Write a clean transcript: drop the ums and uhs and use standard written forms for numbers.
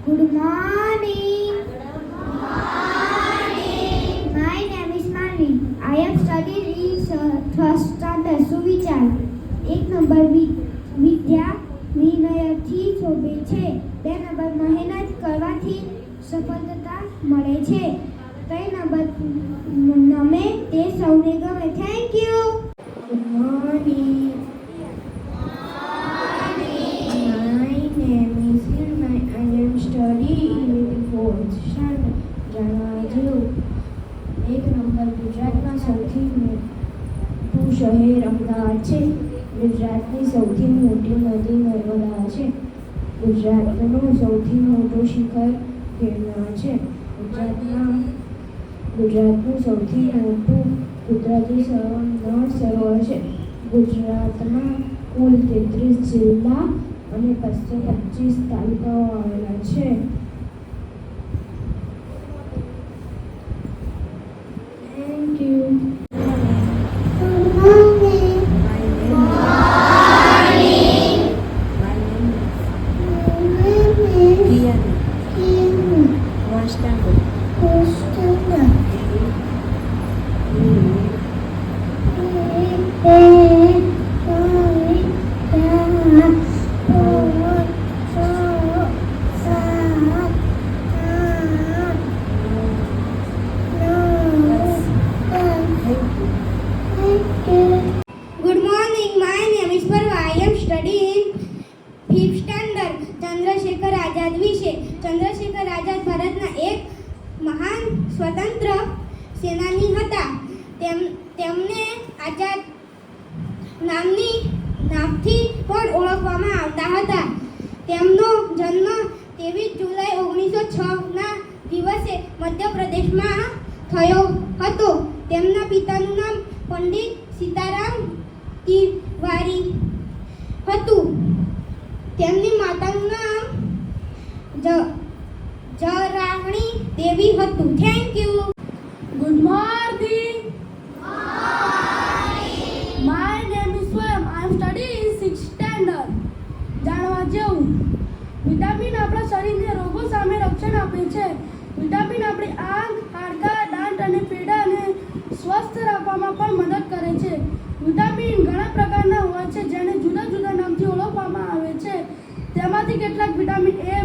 Good morning. My name is Marvin. I am studying in first standard સુવિચાર. એક number વિદ્યા વિનયથી શોભે છે. બે number મહેનત કરવાથી સફળતા મળે છે. ત્રણ નંબર નમે તે સૌને ગમે. Thank you. Good morning. એક નંબર ગુજરાતના સૌથી મોટું શહેર અમદાવાદ છે. ગુજરાતની સૌથી મોટી નદી નર્મદા છે. ગુજરાતનું સૌથી મોટું શિખર ગિરનાર છે. ગુજરાતનું સૌથી મોટું કુદરતી સરોવર છે. ગુજરાતમાં કુલ 33 જિલ્લા અને 525 તાલુકાઓ આવેલા છે. Good morning. My name is Parva. I am studying in 5th standard. Chandrashekhar Azad વિશે. ચંદ્રશેખર આઝાદ ભારતના એક મહાન સ્વતંત્ર સેનાની હતા. તેમને આઝાદ નામથી પણ ઓળખવામાં આવતા હતા. તેમનો જન્મ 23 જુલાઈ 1906 ના દિવસે મધ્યપ્રદેશમાં થયો હતો. તેમના પિતાનું નામ પંડિત સીતારામ તિવારી હતું. તેમની માતાનું નામ જરાણી દેવી હતું. Thank you. Good morning. My name is Swam. I am studying in 6th standard. જાણવા જેવું. વિટામિન આપણા શરીરને રોગો સામે રક્ષણ આપે છે. વિટામિન આપણી આંખ, હાડકાં, દાંત અને પેઢાને સ્વસ્થ રાખવામાં પણ મદદ કરે છે. વિટામિન ઘણા પ્રકારના હોય છે જેને જુદા જુદા નામથી ઓળખવામાં આવે છે. તેમાંથી કેટલાક વિટામિન A,